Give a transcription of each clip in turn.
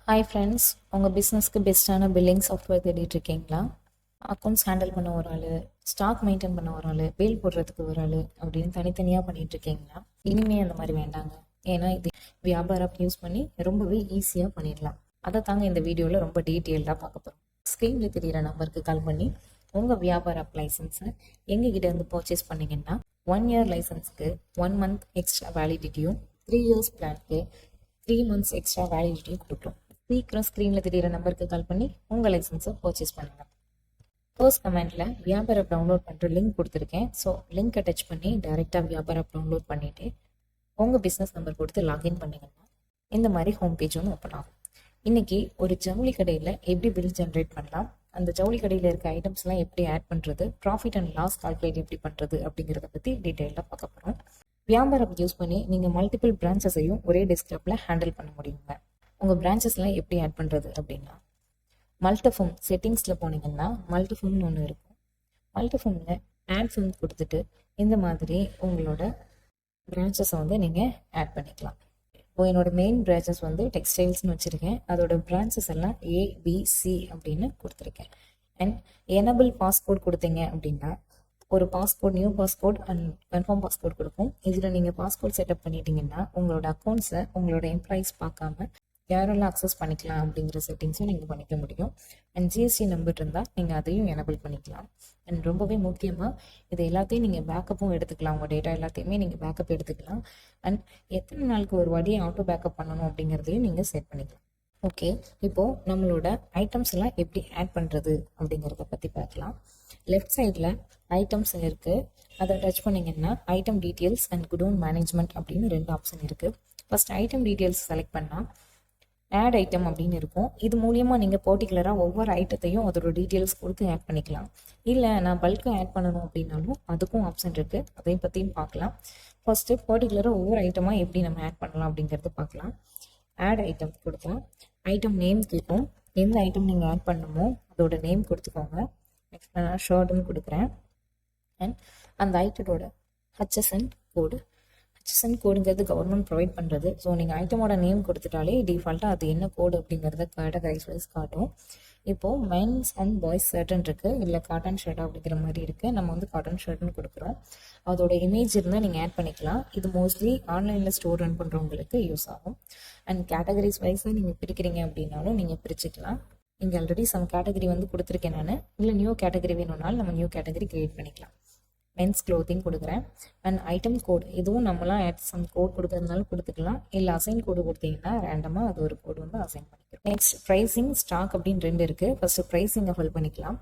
Hi friends, உங்கள் பிஸ்னஸ்க்கு பெஸ்ட்டான பில்லிங் சாஃப்ட்வேர் தேடிட்டு இருக்கீங்களா? அக்கௌண்ட்ஸ் ஹேண்டில் பண்ண ஒரு ஆள், ஸ்டாக் மெயின்டைன் பண்ண ஒரு ஆள், பில் போடுறதுக்கு ஒரு ஆள் அப்படின்னு தனித்தனியாக பண்ணிட்டு இருக்கீங்களா? இனிமேல் அந்த மாதிரி வேண்டாங்க. ஏன்னா இது வியாபார ஆப் யூஸ் பண்ணி ரொம்பவே ஈஸியாக பண்ணிடலாம். அதை தாங்க இந்த வீடியோவில் ரொம்ப டீட்டெயில்டாக பார்க்க போகிறோம். ஸ்க்ரீனில் தெரிகிற நம்பருக்கு கால் பண்ணி உங்கள் வியாபார ஆப் லைசன்ஸை எங்ககிட்ட இருந்து பர்ச்சேஸ் பண்ணிங்கன்னா 1 இயர் லைசன்ஸ்க்கு 1 மந்த் எக்ஸ்ட்ரா வேலிடிட்டியும் 3 இயர்ஸ் பிளான்க்கு 3 மந்த்ஸ் எக்ஸ்ட்ரா வேலிடிட்டியும் கொடுக்குறோம். சீக்கிரம் ஸ்க்ரீனில் தெரியிற நம்பருக்கு கால் பண்ணி உங்கள் லைசன்ஸை பர்ச்சேஸ் பண்ணுங்கள். ஃபர்ஸ்ட் கமெண்ட்டில் வியாபார ஆப் டவுன்லோட் பண்ணுற லிங்க் கொடுத்துருக்கேன். ஸோ லிங்க்கை டச் பண்ணி டைரெக்டாக வியாபார ஆப் டவுன்லோட் பண்ணிவிட்டு உங்கள் பிஸ்னஸ் நம்பர் கொடுத்து லாகின் பண்ணிங்கன்னா இந்த மாதிரி ஹோம் பேஜ் ஒன்று ஓப்பன் ஆகும். இன்றைக்கி ஒரு ஜவுளி கடையில் எப்படி பில் ஜென்ரேட் பண்ணலாம், அந்த ஜவுளி கடையில் இருக்க ஐட்டம்ஸ்லாம் எப்படி ஆட் பண்ணுறது, ப்ராஃபிட் அண்ட் லாஸ் கால்குலேட் எப்படி பண்ணுறது அப்படிங்கிறத பற்றி டீட்டெயிலாக பார்க்க போகிறோம். வியாபார ஆப் யூஸ் பண்ணி நீங்கள் மல்டிபிள் பிரான்ச்சஸையும் ஒரே டெஸ்க்டாப்பில் ஹேண்டில் பண்ண முடியுங்க. உங்கள் பிரான்ச்சஸ்லாம் எப்படி ஆட் பண்ணுறது அப்படின்னா, மல்டிஃபோம் செட்டிங்ஸில் போனீங்கன்னா மல்டிஃபோம்னு ஒன்று இருக்கும். மல்டிஃபோமில் ஆட் ஃபோம் கொடுத்துட்டு இந்த மாதிரி உங்களோட பிரான்ச்சஸை வந்து நீங்கள் ஆட் பண்ணிக்கலாம். இப்போ என்னோட மெயின் பிரான்ச்சஸ் வந்து டெக்ஸ்டைல்ஸ்னு வச்சுருக்கேன். அதோட பிரான்ச்சஸ் எல்லாம் ABC அப்படின்னு கொடுத்துருக்கேன். அண்ட் எனபிள் பாஸ்கோட் கொடுத்தீங்க அப்படின்னா ஒரு passcode, new passcode and confirm passcode கொடுக்கும். இதில் நீங்கள் பாஸ்கோட் செட்டப் பண்ணிட்டீங்கன்னா உங்களோட அக்கௌண்ட்ஸை உங்களோட எம்ப்ளாயிஸ் பார்க்காம யாரெல்லாம் அக்சஸ் பண்ணிக்கலாம் அப்படிங்கிற செட்டிங்ஸும் நீங்கள் பண்ணிக்க முடியும். அண்ட் GST நம்பர் இருந்தால் நீங்கள் அதையும் எனபிள் பண்ணிக்கலாம். அண்ட் ரொம்பவே முக்கியமாக இது எல்லாத்தையும் நீங்கள் பேக்கப்பும் எடுத்துக்கலாம். உங்கள் டேட்டா எல்லாத்தையுமே நீங்கள் பேக்கப் எடுத்துக்கலாம். அண்ட் எத்தனை நாளுக்கு ஒரு வாட்டி ஆட்டோ பேக்கப் பண்ணணும் அப்படிங்கிறதையும் நீங்கள் செட் பண்ணிக்கலாம். ஓகே, இப்போது நம்மளோட ஐட்டம்ஸ் எல்லாம் எப்படி ஆட் பண்ணுறது அப்படிங்கிறத பற்றி பார்க்கலாம். லெஃப்ட் சைடில் ஐட்டம்ஸ் இருக்குது. அதை டச் பண்ணிங்கன்னா item details and godown management அப்படின்னு 2 ஆப்ஷன் இருக்குது. ஃபர்ஸ்ட் ஐட்டம் டீட்டெயில்ஸ் செலக்ட் பண்ணால் ஆட் ஐட்டம் அப்படின்னு இருக்கும். இது மூலியமாக நீங்கள் பர்டிகுலராக ஒவ்வொரு ஐட்டத்தையும் அதோட டீட்டெயில்ஸ் கொடுத்து ஆட் பண்ணிக்கலாம். இல்லை நான் பல்காக ஆட் பண்ணணும் அப்படின்னாலும் அதுக்கும் ஆப்ஷன் இருக்குது. அதையும் பற்றியும் பார்க்கலாம். ஃபர்ஸ்ட்டு பர்டிகுலராக ஒவ்வொரு ஐட்டமாக எப்படி நம்ம ஆட் பண்ணலாம் அப்படிங்கிறது பார்க்கலாம். ஆட் ஐட்டம் கொடுத்தா ஐட்டம் நேம் கேட்கும். எந்த ஐட்டம் நீங்கள் ஆட் பண்ணணுமோ அதோட நேம் கொடுத்துக்கோங்க. நெக்ஸ்ட் நான் ஷர்ட்னு கொடுக்குறேன். அண்ட் அந்த ஐட்டத்தோட HSN கோடுங்கிறது கவர்மெண்ட் ப்ரொவைட் பண்ணுறது. ஸோ நீங்கள் ஐட்டமோட நேம் கொடுத்துட்டாலே டிஃபால்ட்டாக அது என்ன கோடு அப்படிங்கிறத கேட்டகரைஸ் வைஸ் காட்டும். இப்போது மென்ஸ் அண்ட் பாய்ஸ் ஷர்ட்னு இருக்குது, இல்லை காட்டன் ஷர்ட் அப்படிங்கிற மாதிரி இருக்குது. நம்ம வந்து காட்டன் ஷர்ட்னு கொடுக்குறோம். அதோட இமேஜ் இருந்தால் நீங்கள் ஆட் பண்ணிக்கலாம். இது மோஸ்ட்லி ஆன்லைனில் ஸ்டோர் ரன் பண்ணுறவங்களுக்கு யூஸ் ஆகும். அண்ட் கேட்டகரிஸ் வைஸாக நீங்கள் பிரிக்கிறீங்க அப்படின்னாலும் நீங்கள் பிரிச்சுக்கலாம். இங்கே ஆல்ரெடி சம் கேட்டகரி வந்து கொடுத்துருக்கேன் நான். இல்லை நியூ கேட்டகரி வேணும்னாலும் நம்ம நியூ கேட்டகரி கிரியேட் பண்ணிக்கலாம். மென்ஸ் க்ளோத்திங் கொடுக்குறேன். அண்ட் ஐட்டம் கோட் இதுவும் நம்மளாம் சம் கோட் கொடுக்கறதுனால கொடுத்துக்கலாம். இல்லை அசைன் கோடு கொடுத்தீங்கன்னா ரேண்டமாக அது ஒரு கோடு வந்து அசைன் பண்ணிக்கலாம். நெக்ஸ்ட் ப்ரைஸிங், ஸ்டாக் அப்படின்னு 2 இருக்குது. ஃபர்ஸ்ட் ப்ரைஸிங்கை ஃபில் பண்ணிக்கலாம்.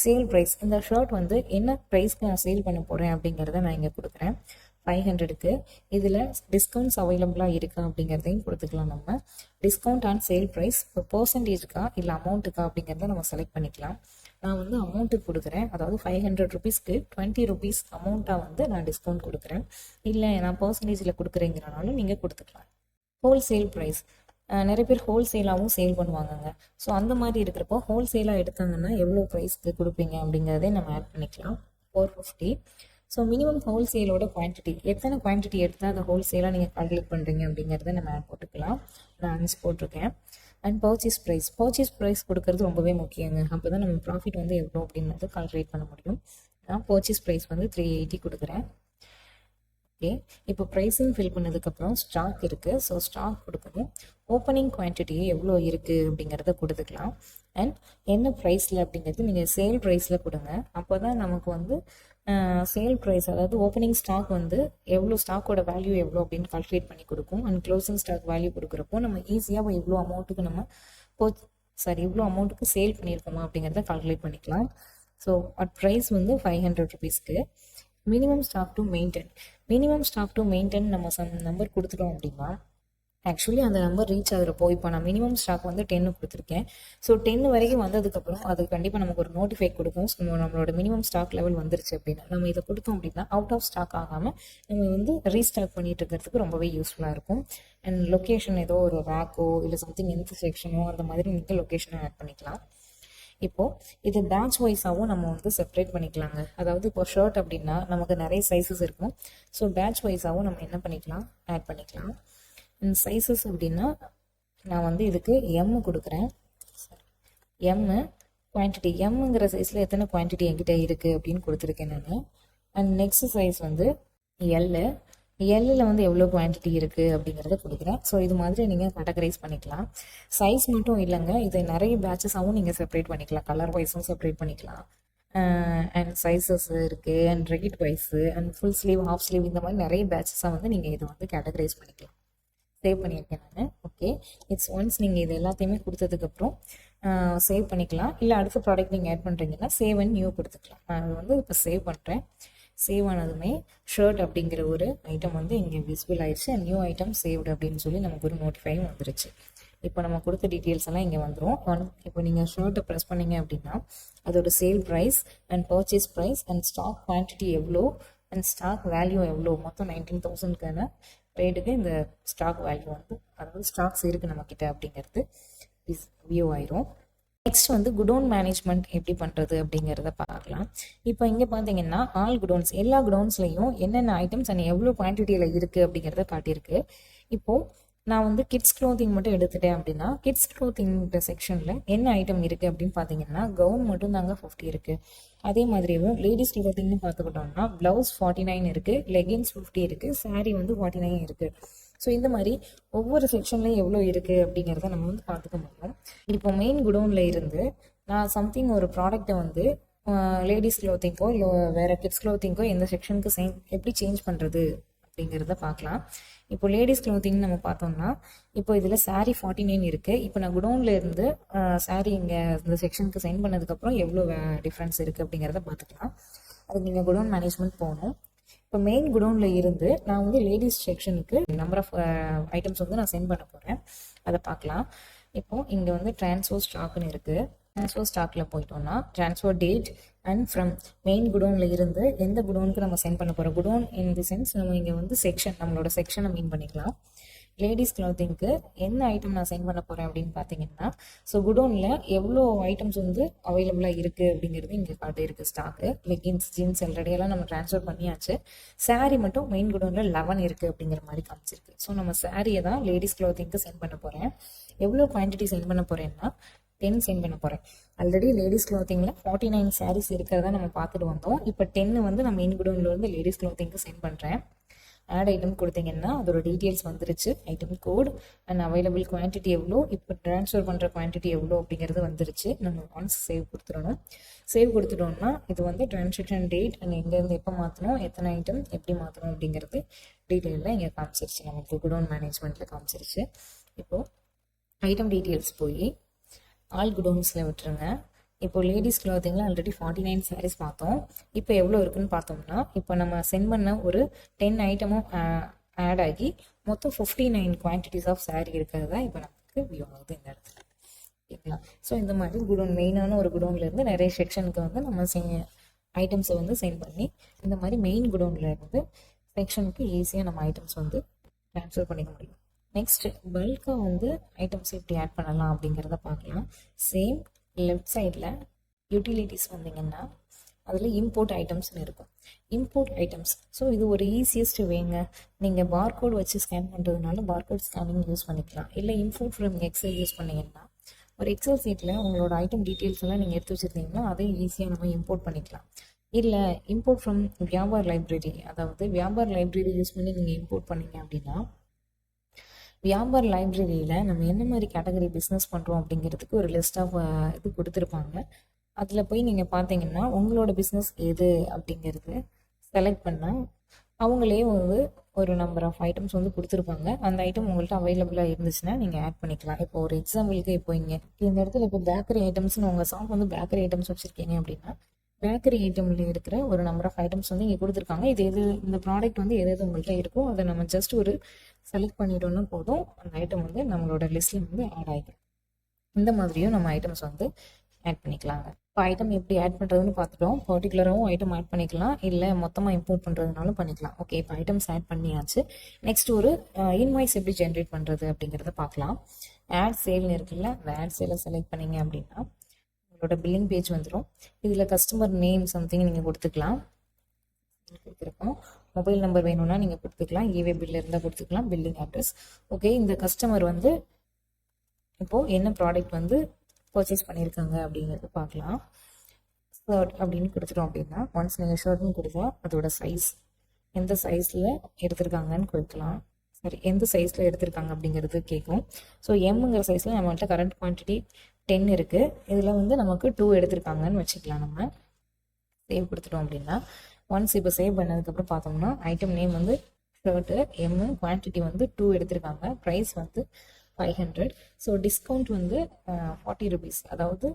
சேல் ப்ரைஸ், இந்த ஷர்ட் வந்து என்ன ப்ரைஸ்க்கு நான் சேல் பண்ண போகிறேன் அப்படிங்கிறத நான் இங்கே கொடுக்குறேன். 500க்கு இதில் டிஸ்கவுண்ட்ஸ் அவைலபிளாக இருக்கா அப்படிங்கிறதையும் கொடுத்துக்கலாம். நம்ம டிஸ்கவுண்ட் ஆன் சேல் ப்ரைஸ் இப்போ பர்சன்டேஜுக்கா இல்லை அமௌண்ட்டுக்கா அப்படிங்கிறத நம்ம செலக்ட் பண்ணிக்கலாம். நான் வந்து அமௌண்ட்டுக்கு கொடுக்குறேன். அதாவது 500 ருபீஸ்க்கு 20 ருபீஸ் அமௌண்ட்டாக வந்து நான் டிஸ்கவுண்ட் கொடுக்குறேன். இல்லை நான் பர்சன்டேஜில் கொடுக்குறேங்கிறனாலும் நீங்கள் கொடுத்துக்கலாம். ஹோல்சேல் ப்ரைஸ், நிறைய பேர் ஹோல்சேலாகவும் சேல் பண்ணுவாங்கங்க. ஸோ அந்த மாதிரி இருக்கிறப்போ ஹோல்சேலாக எடுத்தாங்கன்னா எவ்வளோ ப்ரைஸ்க்கு கொடுப்பீங்க அப்படிங்கிறதே நம்ம ஆட் பண்ணிக்கலாம். 450. ஸோ மினிமம் ஹோல்சேலோட குவான்டிட்டி, எத்தனை குவான்டிட்டி எடுத்தால் அதை ஹோல்சேலாக நீங்கள் கால்குலேட் பண்ணுறீங்க அப்படிங்கிறத நம்ம ஆட் போட்டுக்கலாம். நான் 5 போட்டிருக்கேன். அண்ட் பர்ச்சேஸ் ப்ரைஸ் கொடுக்கறது ரொம்பவே முக்கியங்க. அப்போ தான் நம்ம ப்ராஃபிட் வந்து எவ்வளோ அப்படின்றது கால்குலேட் பண்ண முடியும். நான் பர்ச்சேஸ் ப்ரைஸ் வந்து 380 கொடுக்குறேன். ஓகே, இப்போ ப்ரைஸிங் ஃபில் பண்ணதுக்கப்புறம் ஸ்டாக் இருக்குது. ஸோ ஸ்டாக் கொடுக்கணும். ஓப்பனிங் குவான்டிட்டி எவ்வளோ இருக்குது அப்படிங்கிறத கொடுத்துக்கலாம். அண்ட் என்ன ப்ரைஸில் அப்படிங்கிறது நீங்கள் சேல் ப்ரைஸில் கொடுங்க. அப்போ தான் நமக்கு வந்து சேல் ப்ரைஸ், அதாவது ஓப்பனிங் ஸ்டாக் வந்து எவ்வளோ, ஸ்டாக்கோட வேல்யூ எவ்வளோ அப்படின்னு கால்குலேட் பண்ணி கொடுக்கும். அண்ட் க்ளோசிங் ஸ்டாக் வேல்யூ கொடுக்குறப்போ நம்ம ஈஸியாக இவ்வளோ அமௌண்ட்டுக்கு நம்ம இவ்வளோ அமௌண்ட்டுக்கு சேல் பண்ணியிருக்கோமா அப்படிங்கிறத கால்குலேட் பண்ணிக்கலாம். ஸோ ப்ரைஸ் வந்து 500 ருபீஸ்க்கு. மினிமம் ஸ்டாக் டு மெயின்டைன் நம்ம சம் நம்பர் கொடுத்துட்டோம் அப்படின்னா ஆக்சுவலி அந்த நம்பர் ரீச் ஆகிறப்போ இப்போ நான் மினிமம் ஸ்டாக் வந்து 10 கொடுத்துருக்கேன். ஸோ 10 வரைக்கும் வந்ததுக்கப்புறம் அது கண்டிப்பாக நமக்கு ஒரு நோட்டிஃபை கொடுக்கும். ஸோ நம்மளோட மினிமம் ஸ்டாக் லெவல் வந்துருச்சு அப்படின்னா நம்ம இதை கொடுத்தோம் அப்படின்னா அவுட் ஆஃப் ஸ்டாக் ஆகாமல் நம்ம வந்து ரீஸ்டாக் பண்ணிட்டு இருக்கிறதுக்கு ரொம்பவே யூஸ்ஃபுல்லாக இருக்கும். அண்ட் லொக்கேஷன் ஏதோ ஒரு ரேக்கோ இல்லை சம்திங் இன்டர்செக்ஷனோ அந்த மாதிரி நீங்கள் லொக்கேஷனை ஆட் பண்ணிக்கலாம். இப்போது இது பேட்ச் வைஸாகவும் நம்ம வந்து செப்பரேட் பண்ணிக்கலாங்க. அதாவது இப்போ ஷர்ட் அப்படின்னா நமக்கு நிறைய சைஸஸ் இருக்கும். ஸோ பேட்ச் வைஸாகவும் நம்ம என்ன பண்ணிக்கலாம், ஆட் பண்ணிக்கலாம். அண்ட் சைஸஸ் அப்படின்னா நான் வந்து இதுக்கு எம் கொடுக்குறேன். எம்மு குவான்டிட்டி, எம்ங்கிற சைஸில் எத்தனை குவான்டிட்டி என்கிட்ட இருக்குது அப்படின்னு கொடுத்துருக்கேன் நான். அண்ட் நெக்ஸ்ட் சைஸ் வந்து எல்லு, எல்லில் வந்து எவ்வளோ குவான்டிட்டி இருக்குது அப்படிங்கிறத கொடுக்குறேன். ஸோ இது மாதிரி நீங்கள் கேட்டகரைஸ் பண்ணிக்கலாம். சைஸ் மட்டும் இல்லைங்க, இது நிறைய பேட்சஸாகவும் நீங்கள் செப்பரேட் பண்ணிக்கலாம். கலர் வைஸும் செப்பரேட் பண்ணிக்கலாம். அண்ட் சைஸஸ் இருக்குது, and rate wise, and full sleeve, half sleeve, இந்த மாதிரி நிறைய பேட்சஸாக வந்து நீங்கள் இதை வந்து கேட்டகரைஸ் பண்ணிக்கலாம். சேவ் பண்ணியிருக்கேன் நான். ஓகே, இட்ஸ் ஒன்ஸ் நீங்கள் இது எல்லாத்தையுமே கொடுத்ததுக்கப்புறம் சேவ் பண்ணிக்கலாம். இல்லை அடுத்த ப்ராடக்ட் நீங்கள் ஆட் பண்ணுறீங்கன்னா சேவ் அண்ட் நியூ கொடுத்துக்கலாம். நான் அது வந்து இப்போ சேவ் பண்ணுறேன். சேவ் ஆனதுமே ஷர்ட் அப்படிங்கிற ஒரு ஐட்டம் வந்து இங்கே விசிபிள் ஆயிடுச்சு. அண்ட் நியூ ஐட்டம் சேவ்டு அப்படின்னு சொல்லி நமக்கு ஒரு நோட்டிஃபையும் வந்துருச்சு. இப்போ நம்ம கொடுத்த டீட்டெயில்ஸ் எல்லாம் இங்கே வந்துடும். இப்போ நீங்கள் ஷர்ட்டை ப்ரெஸ் பண்ணீங்க அப்படின்னா அதோட sale price and purchase price and stock quantity எவ்வளோ அண்ட் ஸ்டாக் வேல்யூ எவ்வளோ, மொத்தம் 19,000க்கான ரேட்டுக்கு இந்த ஸ்டாக் வேல்யூ வந்து, அதாவது ஸ்டாக்ஸ் இருக்குது நம்மக்கிட்ட அப்படிங்கிறது வியூ ஆயிரும். நெக்ஸ்ட் வந்து குடோன் மேனேஜ்மெண்ட் எப்படி பண்ணுறது அப்படிங்கிறத பார்க்கலாம். இப்போ இங்கே பார்த்தீங்கன்னா ஆல் குடோன்ஸ், எல்லா குடோன்ஸ்லையும் என்னென்ன ஐட்டம்ஸ் அண்ட் எவ்வளோ குவான்டிட்டியில் இருக்குது அப்படிங்கிறத காட்டியிருக்கு. இப்போது நான் வந்து கிட்ஸ் க்ளோத்திங் மட்டும் எடுத்துட்டேன் அப்படின்னா கிட்ஸ் க்ளோத்திங் செக்ஷனில் என்ன ஐட்டம் இருக்குது அப்படின்னு பார்த்தீங்கன்னா கவுன் மட்டும் தாங்க 50 இருக்குது. அதே மாதிரியும் லேடிஸ் க்ளோத்திங்னு பார்த்துக்கிட்டோம்னா ப்ளவுஸ் 49 இருக்குது, லெகின்ஸ் 50 இருக்குது, சாரீ வந்து 49 இருக்குது. ஸோ இந்த மாதிரி ஒவ்வொரு செக்ஷன்லையும் எவ்வளோ இருக்குது அப்படிங்கிறத நம்ம வந்து பார்த்துக்க முடியும். இப்போ மெயின் குடோனில் இருந்து நான் சம்திங் ஒரு ப்ராடக்டை வந்து லேடிஸ் க்ளோத்திங்கோ இல்லை வேறு கிட்ஸ் க்ளோத்திங்கோ எந்த செக்ஷனுக்கு எப்படி சேஞ்ச் பண்ணுறது அப்படிங்கிறத பார்க்கலாம். இப்போ லேடிஸ் க்ளோத்திங்னு நம்ம பார்த்தோம்னா இப்போ இதில் சாரீ 49 இருக்குது. இப்போ நான் குடோனில் இருந்து சாரீ இங்கே இந்த செக்ஷனுக்கு சென்ட் பண்ணதுக்கப்புறம் எவ்வளோ டிஃப்ரென்ஸ் இருக்குது அப்படிங்கிறத பார்த்துக்கலாம். அதுக்கு நீங்கள் குடோன் மேனேஜ்மெண்ட் போகணும். இப்போ மெயின் குடோனில் இருந்து நான் வந்து லேடிஸ் செக்ஷனுக்கு நம்பர் ஆஃப் ஐட்டம்ஸ் வந்து நான் சென்ட் பண்ண போகிறேன். அதை பார்க்கலாம். இப்போது இங்கே வந்து ட்ரான்ஸ்ஃபர் ஸ்டாக்னு இருக்குது. ட்ரான்ஸ்ஃபர் ஸ்டாக்கில் போயிட்டோம்னா transfer date and from main குடோனில் இருந்து எந்த குடோனுக்கு நம்ம சென்ட் பண்ண போகிறோம். குடோன் இன் தி சென்ஸ் நம்ம இங்கே வந்து செக்ஷன், நம்மளோட செக்ஷனை மீன் பண்ணிக்கலாம். லேடிஸ் க்ளோத்திங்க்கு என்ன ஐட்டம் நான் சென்ட் பண்ண போகிறேன் அப்படின்னு பார்த்தீங்கன்னா ஸோ குடோனில் எவ்வளோ ஐட்டம்ஸ் வந்து அவைலபிளாக இருக்குது அப்படிங்கிறது இங்கே காட்டியிருக்கு. ஸ்டாக்கு லெகின்ஸ், ஜீன்ஸ் ஆல்ரெடியெல்லாம் நம்ம ட்ரான்ஸ்ஃபர் பண்ணியாச்சு. சாரீ மட்டும் மெயின் குடோனில் 11 இருக்குது அப்படிங்கிற மாதிரி காமிச்சிருக்கு. ஸோ நம்ம சாரியை தான் லேடிஸ் க்ளோத்திங்க்கு சென்ட் பண்ண போகிறேன். எவ்வளோ குவான்டிட்டி சென்ட் பண்ண போகிறேன்னா 10 சென்ட் பண்ண போகிறேன். ஆல்ரெடி லேடிஸ் க்ளோத்திங்கில் 49 சாரீஸ் இருக்கிறதா நம்ம பார்த்துட்டு வந்தோம். இப்போ 10 வந்து நான் மெயின் குடோனில் வந்து லேடிஸ் க்ளோத்திங்க்கு சென்ட் பண்ணுறேன். ஆட் ஐட்டம் கொடுத்தீங்கன்னா அதோட டீட்டெயில்ஸ் வந்துருச்சு. Item code and available quantity எவ்வளோ, இப்போ ட்ரான்ஸ்ஃபர் பண்ணுற குவான்டிட்டி எவ்வளோ அப்படிங்கிறது வந்துருச்சு. நம்ம ஒன்ஸ் சேவ் கொடுத்துடணும். சேவ் கொடுத்துட்டோம்னா இது வந்து ட்ரான்சாக்ஷன் டேட் அண்ட் எங்கேருந்து எப்போ மாற்றணும், எத்தனை ஐட்டம் எப்படி மாற்றணும் அப்படிங்கிறது டீட்டெயிலில் இங்கே காமிச்சிருச்சு. நமக்கு குடோன் மேனேஜ்மெண்ட்டில் காமிச்சிருச்சு. இப்போது ஐட்டம் டீட்டெயில்ஸ் போய் ஆல் குடோன்ஸில் விட்டுருங்க. இப்போ லேடிஸ் க்ளாத்திங்கில் ஆல்ரெடி 49 சாரீஸ் பார்த்தோம். இப்போ எவ்வளோ இருக்குன்னு பார்த்தோம்னா இப்போ நம்ம சென்ட் பண்ண ஒரு 10 ஐட்டமும் ஆட் ஆகி மொத்தம் 59 குவான்டிட்டிஸ் ஆஃப் சாரீ இருக்கிறதா இப்போ நமக்கு வியூ ஆகுது இந்த இடத்துல. ஓகேங்களா? ஸோ இந்த மாதிரி குடோன், மெயினான ஒரு குடோன்லேருந்து நிறைய செக்ஷனுக்கு வந்து நம்ம ஐட்டம்ஸை வந்து சென்ட் பண்ணி இந்த மாதிரி மெயின் குடோனில் இருந்து செக்ஷனுக்கு ஈஸியாக நம்ம ஐட்டம்ஸ் வந்து ட்ரான்ஸ்ஃபர் பண்ணிக்க முடியும். நெக்ஸ்ட் பல்காக வந்து ஐட்டம்ஸ் எப்படி ஆட் பண்ணலாம் அப்படிங்கிறத பார்க்கலாம். சேம் லெஃப்ட் சைடில் யூட்டிலிட்டிஸ் வந்தீங்கன்னா அதில் இம்போர்ட் ஐட்டம்ஸ்னு இருக்கும். இம்போர்ட் ஐட்டம்ஸ், ஸோ இது ஒரு ஈஸியஸ்ட் வேங்க. நீங்கள் பார்கோட் வச்சு ஸ்கேன் பண்ணுறதுனால பார்கோட் ஸ்கேனிங் யூஸ் பண்ணிக்கலாம். இல்லை இம்போர்ட் ஃப்ரம் எக்ஸல் யூஸ் பண்ணிங்கன்னா ஒரு எக்ஸல் சீட்டில் உங்களோட ஐட்டம் டீட்டெயில்ஸ் எல்லாம் நீங்கள் எடுத்து வச்சுருந்தீங்கன்னா அதை ஈஸியாக நம்ம இம்போர்ட் பண்ணிக்கலாம். இல்லை இம்போர்ட் ஃப்ரம் வியாபார் லைப்ரரி, அதாவது வியாபார் லைப்ரரி யூஸ் பண்ணி நீங்கள் இம்போர்ட் பண்ணீங்க அப்படின்னா வியாபார் லைப்ரரியில் நம்ம என்ன மாதிரி கேட்டகரி பிஸ்னஸ் பண்ணுறோம் அப்படிங்கிறதுக்கு ஒரு லிஸ்ட் ஆஃப் இது கொடுத்துருப்பாங்க. அதில் போய் நீங்கள் பார்த்தீங்கன்னா உங்களோட பிஸ்னஸ் எது அப்படிங்கிறது செலக்ட் பண்ணால் அவங்களே வந்து ஒரு நம்பர் ஆஃப் ஐட்டம்ஸ் வந்து கொடுத்துருப்பாங்க. அந்த ஐட்டம் உங்கள்கிட்ட அவைலபிளாக இருந்துச்சுன்னா நீங்கள் ஆட் பண்ணிக்கலாம். இப்போ ஒரு எக்ஸாம்பிளுக்கு இப்போ இந்த இடத்துல இப்போ பேக்கரி ஐட்டம்ஸ்னு உங்கள் ஷாப் வந்து பேக்கரி ஐட்டம்ஸ் வச்சுருக்கீங்க அப்படின்னா பேக்கரி ஐட்டமில் இருக்கிற ஒரு நம்பர் ஆஃப் ஐட்டம்ஸ் வந்து இங்கே கொடுத்துருக்காங்க. இது இந்த ப்ராடக்ட் வந்து எது உங்கள்கிட்ட இருக்கோ அதை நம்ம ஜஸ்ட் ஒரு செலக்ட் பண்ணிட்டோம்னா போதும், அந்த ஐட்டம் வந்து நம்மளோட லிஸ்ட்டில் வந்து ஆட் ஆகிடும். இந்த மாதிரியும் நம்ம ஐட்டம்ஸ் வந்து ஆட் பண்ணிக்கலாங்க. இப்போ ஐட்டம் எப்படி ஆட் பண்ணுறதுன்னு பார்த்துட்டோம். பர்டிகுலராகவும் ஐட்டம் ஆட் பண்ணிக்கலாம், இல்லை மொத்தமாக இம்போர்ட் பண்ணுறதுனாலும் பண்ணிக்கலாம். ஓகே, இப்போ ஐட்டம்ஸ் ஆட் பண்ணியாச்சு. நெக்ஸ்ட் ஒரு இன்வாய்ஸ் எப்படி ஜென்ரேட் பண்ணுறது அப்படிங்கிறத பார்க்கலாம். ஆட் சேல்னு இருக்குல்ல, அந்த ஆட் சேலை செலக்ட் பண்ணிங்க அப்படின்னா உங்களோட பில்லிங் பேஜ் வந்துடும். இதில் கஸ்டமர் நேம் சம்திங் நீங்கள் கொடுத்துக்கலாம். கொடுத்துருக்கோம். மொபைல் நம்பர் வேணும்னா நீங்கள் கொடுத்துக்கலாம். ஈவே பில் இருந்தால் கொடுத்துக்கலாம். Billing address. ஓகே, இந்த கஸ்டமர் வந்து இப்போது என்ன ப்ராடக்ட் வந்து பர்ச்சேஸ் பண்ணியிருக்காங்க அப்படிங்கிறது பார்க்கலாம். ஷர்ட் அப்படின்னு கொடுத்துட்டோம் அப்படின்னா, ஒன்ஸ் நீங்கள் ஷர்ட்னு கொடுத்தா அதோட சைஸ் எந்த சைஸில் எடுத்திருக்காங்கன்னு கொடுக்கலாம். சரி, எந்த சைஸில் எடுத்திருக்காங்க அப்படிங்கிறது கேட்கும். ஸோ எம்ங்கிற சைஸில் நம்மள்ட்ட கரண்ட் குவான்டிட்டி 10 இருக்குது. இதில் வந்து நமக்கு 2 எடுத்திருக்காங்கன்னு வச்சுக்கலாம். நம்ம சேவ் கொடுத்துட்டோம் அப்படின்னா, ஒன்ஸ் இப்போ சேவ் பண்ணதுக்கப்புறம் பார்த்தோம்னா ஐட்டம் நேம் வந்து ஷர்ட்டு, எம்மு, குவான்டிட்டி வந்து 2 எடுத்திருக்காங்க, ப்ரைஸ் வந்து 500. ஸோ டிஸ்கவுண்ட் வந்து 40 ருபீஸ், அதாவது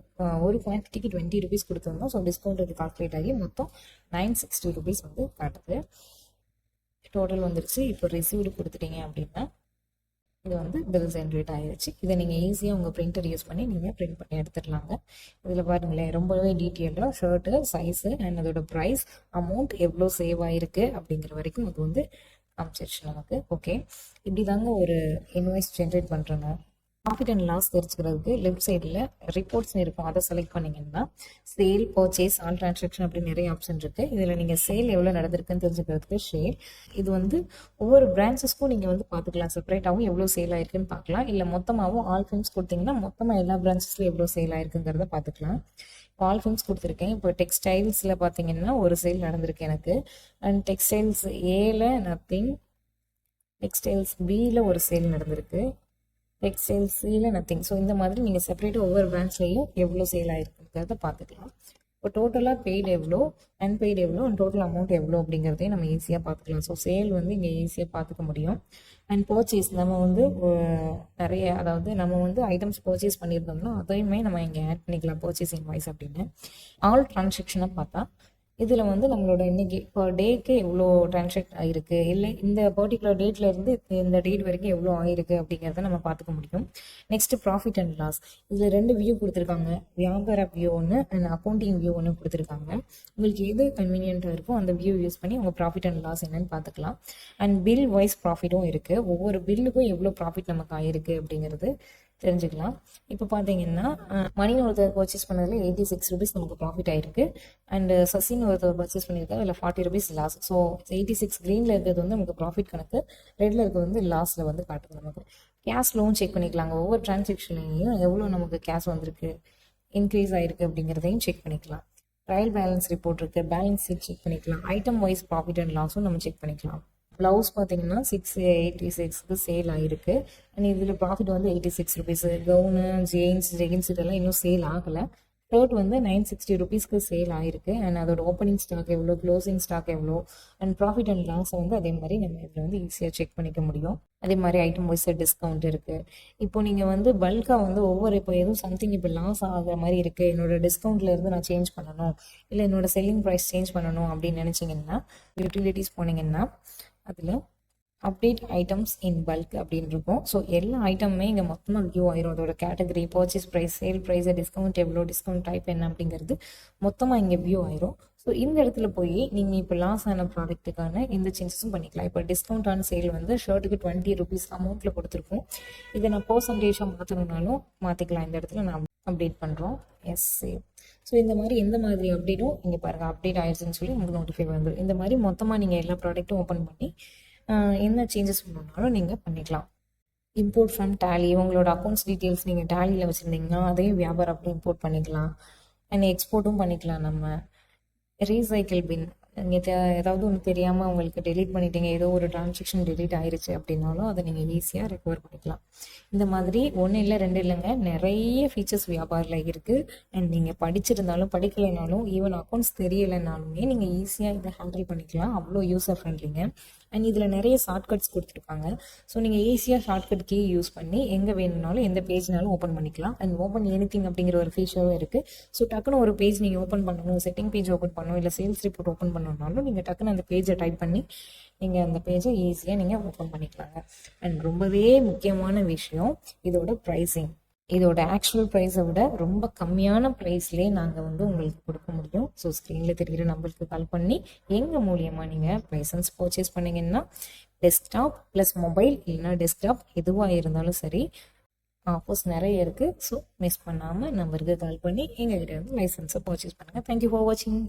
ஒரு குவான்டிட்டிக்கு 20 ருபீஸ் கொடுத்துருந்தோம். ஸோ டிஸ்கவுண்ட் வந்து கால்குலேட் ஆகி மொத்தம் 960 ருபீஸ் வந்து காட்டுது. டோட்டல் வந்துருச்சு. இப்போ ரிசீவ்டு கொடுத்துட்டீங்க அப்படின்னா இது வந்து பில் ஜென்ரேட் ஆகிடுச்சு. இதை நீங்கள் ஈஸியாக உங்கள் பிரிண்டர் யூஸ் பண்ணி நீங்கள் பிரிண்ட் பண்ணி எடுத்துடலாங்க. இதில் பாருங்களேன், ரொம்பவே டீட்டெயிலாக ஷர்ட்டு, சைஸு அண்ட் அதோட ப்ரைஸ், அமௌண்ட் எவ்வளோ சேவ் ஆகிருக்கு அப்படிங்கிற வரைக்கும் அது வந்து காமிச்சிருச்சு நமக்கு. ஓகே, இப்படி தாங்க ஒரு இன்வாய்ஸ் ஜென்ரேட் பண்ணுறேங்க. ப்ராஃபிட் அண்ட் லாஸ் தெரிஞ்சுக்கிறதுக்கு லெஃப்ட் சைடில் ரிப்போர்ட்ஸ்னு இருக்கும், அதை செலக்ட் பண்ணிங்கன்னா சேல், பர்ச்சேஸ், ஆல் டிரான்சாக்ஷன் அப்படின்னு நிறைய ஆப்ஷன் இருக்குது. இதில் நீங்கள் சேல் எவ்வளோ நடந்திருக்குன்னு தெரிஞ்சுக்கிறதுக்கு ஷேர், இது வந்து ஒவ்வொரு பிரான்ச்சஸ்க்கும் நீங்கள் வந்து பார்த்துக்கலாம். செப்பரேட்டாகவும் எவ்வளோ சேல் ஆயிருக்குன்னு பார்க்கலாம். இல்லை மொத்தமாகவும் ஆல் ஃபிலிம்ஸ் கொடுத்தீங்கன்னா மொத்தமாக எல்லா பிரான்ச்சஸ்லையும் எவ்வளோ சேல் ஆயிருக்குங்கிறத பார்த்துக்கலாம். இப்போ ஆல் ஃபிலிம்ஸ் கொடுத்துருக்கேன். இப்போ டெக்ஸ்டைல்ஸில் பார்த்தீங்கன்னா ஒரு சேல் நடந்திருக்கு எனக்கு. அண்ட் டெக்ஸ்டைல்ஸ் ஏல நத்திங், டெக்ஸ்டைல்ஸ் பியில் ஒரு சேல் நடந்திருக்கு, டெக்ஸ்டைல்ஸ் சியில் நத்திங். ஸோ இந்த மாதிரி நீங்கள் செப்பரேட்டாக ஒவ்வொரு பிரான்ச்லேயும் எவ்வளோ சேல் ஆகிருக்குங்கிறத பார்த்துக்கலாம். இப்போ டோட்டலாக பெய்டு எவ்வளோ, அன்பெய்டு எவ்வளோ, அண்ட் டோட்டல் அமௌண்ட் எவ்வளோ அப்படிங்கிறதையும் நம்ம ஈஸியாக பார்த்துக்கலாம். ஸோ சேல் வந்து இங்கே ஈஸியாக பார்த்துக்க முடியும். அண்ட் பர்ச்சேஸ் நம்ம வந்து நிறைய, அதாவது நம்ம வந்து ஐட்டம்ஸ் பர்ச்சேஸ் பண்ணியிருந்தோம்னா அதையுமே நம்ம இங்கே ஆட் பண்ணிக்கலாம், பர்ச்சேஸ் இன்வாய்ஸ் அப்படின்னு. ஆல் டிரான்சாக்ஷனை பார்த்தா இதில் வந்து நம்மளோட இன்னைக்கு பர் டேக்கு எவ்வளோ டிரான்சாக்ட் ஆகிருக்கு, இல்லை இந்த பர்டிகுலர் டேட்ல இருந்து இந்த டேட் வரைக்கும் எவ்வளோ ஆகிருக்கு அப்படிங்கிறத நம்ம பார்த்துக்க முடியும். நெக்ஸ்ட் ப்ராஃபிட் அண்ட் லாஸ், இதில் 2 வியூ கொடுத்துருக்காங்க, வியாபார வியூ ஒன்று அண்ட் அக்கௌண்டிங் வியூ ஒன்று கொடுத்துருக்காங்க. உங்களுக்கு எது கன்வீனியன்ட்டாக இருக்கோ அந்த வியூ யூஸ் பண்ணி உங்கள் ப்ராஃபிட் அண்ட் லாஸ் என்னன்னு பார்த்துக்கலாம். அண்ட் பில் வைஸ் ப்ராஃபிட்டும் இருக்குது, ஒவ்வொரு பில்லுக்கும் எவ்வளோ ப்ராஃபிட் நமக்கு ஆகிருக்கு அப்படிங்கிறது தெரிஞ்சுக்கலாம். இப்போ பார்த்தீங்கன்னா மணின்னு ஒருத்தர் பர்ச்சேஸ் பண்ணதில் 86 ருபீஸ் நமக்கு ப்ராஃபிட் ஆயிருக்கு. அண்டு சசின்னு ஒருத்தர் பர்ச்சேஸ் பண்ணியிருக்காரு, அதில் 40 ருபீஸ் லாஸ். ஸோ 86 க்ரீனில் இருக்கிறது வந்து நமக்கு ப்ராஃபிட் கணக்கு, ரெட்டில் இருக்கிறது வந்து லாஸில் வந்து காட்டுது நமக்கு. கேஷ் லோன் செக் பண்ணிக்கலாங்க, ஒவ்வொரு டிரான்சாக்ஷன்லையும் எவ்வளோ நமக்கு கேஷ் வந்திருக்கு, இன்க்ரீஸ் ஆகிருக்கு அப்படிங்கிறதையும் செக் பண்ணிக்கலாம். ட்ரையல் பேலன்ஸ் ரிப்போர்ட் இருக்குது, பேலன்ஸ் ஷீட் செக் பண்ணிக்கலாம். ஐட்டம் வைஸ் ப்ராஃபிட் அண்ட் லாஸும் நம்ம செக் பண்ணிக்கலாம். ப்ளவுஸ் பார்த்தீங்கன்னா 686க்கு சேல் ஆகிருக்கு. அண்ட் இதில் ப்ராஃபிட் வந்து 86 ருபீஸு. கவுனு, ஜெகின்ஸ் இதெல்லாம் இன்னும் சேல் ஆகலை. ஷர்ட் வந்து 960 ருபீஸ்க்கு சேல் ஆகிருக்கு. அண்ட் அதோட ஓப்பனிங் ஸ்டாக் எவ்வளோ, க்ளோசிங் ஸ்டாக் எவ்வளோ, அண்ட் ப்ராஃபிட் அண்ட் லாஸை வந்து அதே மாதிரி நம்ம இதில் வந்து ஈஸியாக செக் பண்ணிக்க முடியும். அதே மாதிரி ஐட்டம் வைஸ் டிஸ்கவுண்ட் இருக்குது. இப்போ நீங்கள் வந்து பல்காக வந்து இப்போ எதுவும் சம்திங் இப்போ லாஸ் ஆகிற மாதிரி இருக்குது, என்னோட டிஸ்கவுண்ட்டில் இருந்து நான் சேஞ்ச் பண்ணணும், இல்லை என்னோட செல்லிங் ப்ரைஸ் சேஞ்ச் பண்ணணும் அப்படின்னு நினச்சிங்கன்னா யூட்டிலிட்டிஸ் போனீங்கன்னா அதில் அப்டேட் ஐட்டம்ஸ் இன் பல்க் அப்படின்னு இருக்கும். ஸோ எல்லா ஐட்டமுமே இங்கே மொத்தமாக வியூ ஆயிரும். அதோட category, purchase price, sale price, discount எவ்வளோ, டிஸ்கவுண்ட் டைப் என்ன அப்படிங்கிறது மொத்தமாக இங்கே வியூ ஆயிரும். ஸோ இந்த இடத்துல போய் நீங்கள் இப்போ லாஸ் ஆன ப்ராடக்ட்டுக்கான இந்த சேஞ்சஸும் பண்ணிக்கலாம். இப்போ டிஸ்கவுண்ட் ஆன் சேல் வந்து ஷர்ட்டுக்கு 20 ருபீஸ் அமௌண்ட்டில் கொடுத்துருக்கோம். இதை நான் பர்சன்டேஜாக மாற்றணுன்னாலும் மாற்றிக்கலாம். இந்த இடத்துல நான் அப்டேட் பண்ணுறோம், எஸ் சேவ். ஸோ இந்த மாதிரி எந்த மாதிரி அப்டேட்டும் இங்கே பாருங்கள், அப்டேட் ஆயிடுச்சுன்னு சொல்லி உங்களுக்கு நோட்டிஃபை வந்துடும். இந்த மாதிரி மொத்தமாக நீங்கள் எல்லா ப்ராடக்ட்டும் ஓப்பன் பண்ணி என்ன சேஞ்சஸ் பண்ணணுன்னாலும் நீங்கள் பண்ணிக்கலாம். இம்போர்ட் ஃப்ரம் டேலி, உங்களோட அக்கௌண்ட்ஸ் டீட்டெயில்ஸ் நீங்கள் டேலியில் வச்சுருந்தீங்கன்னா அதையும் வியாபாரம் அப்படி இம்போர்ட் பண்ணிக்கலாம். அண்ட் எக்ஸ்போர்ட்டும் பண்ணிக்கலாம். நம்ம ரீசைக்கிள் பின், நீங்கள் ஏதாவது ஒன்று தெரியாமல் உங்களுக்கு டெலீட் பண்ணிட்டீங்க, ஏதோ ஒரு டிரான்சாக்ஷன் டெலீட் ஆயிடுச்சு அப்படின்னாலும் அதை நீங்கள் ஈஸியாக ரெக்கவர் பண்ணிக்கலாம். இந்த மாதிரி 1 இல்லை 2 இல்லைங்க, நிறைய ஃபீச்சர்ஸ் வியாபாரில் இருக்குது. அண்ட் நீங்கள் படிச்சிருந்தாலும் படிக்கலைனாலும், ஈவன் அக்கௌண்ட்ஸ் தெரியலைனாலுமே நீங்கள் ஈஸியாக இதை ஹேண்டில் பண்ணிக்கலாம். அவ்வளோ யூஸர் ஃப்ரெண்ட்லிங்க. அண்ட் இதில் நிறைய ஷார்ட்கட்ஸ் கொடுத்துருப்பாங்க. ஸோ நீங்கள் ஈஸியாக ஷார்ட்கட் கீ யூஸ் பண்ணி எங்கே வேணும்னாலும் எந்த பேஜ்னாலும் ஓப்பன் பண்ணிக்கலாம். அண்ட் ஓப்பன் எனிதிங் அப்படிங்கிற ஒரு ஃபீச்சரும் இருக்குது. ஸோ டக்குன்னு ஒரு பேஜ் நீங்கள் ஓப்பன் பண்ணணும், செட்டிங் பேஜ் ஓப்பன் பண்ணணும், இல்லை சேல்ஸ் ரிப்போர்ட் ஓப்பன் பண்ணணும்னாலும் நீங்கள் டக்குன்னு அந்த பேஜை டைப் பண்ணி நீங்கள் அந்த பேஜை ஈஸியாக நீங்கள் ஓப்பன் பண்ணிக்கலாங்க. அண்ட் ரொம்பவே முக்கியமான விஷயம் இதோட ப்ரைஸிங். இதோட ஆக்சுவல் ப்ரைஸை விட ரொம்ப கம்மியான ப்ரைஸ்லேயே நாங்கள் வந்து உங்களுக்கு கொடுக்க முடியும். ஸோ ஸ்க்ரீனில் தெரிகிற நம்பருக்கு கால் பண்ணி எங்கள் மூலியமாக நீங்கள் லைசன்ஸ் பர்ச்சேஸ் பண்ணிங்கன்னா டெஸ்க்டாப் ப்ளஸ் மொபைல் இல்லைன்னா டெஸ்க்டாப் எதுவாக இருந்தாலும் சரி, ஆஃபர்ஸ் நிறைய இருக்குது. ஸோ மிஸ் பண்ணாமல் நம்பருக்கு கால் பண்ணி எங்கள்கிட்ட வந்து லைசன்ஸை பர்ச்சேஸ் பண்ணுங்கள். தேங்க்யூ ஃபார் வாட்சிங்.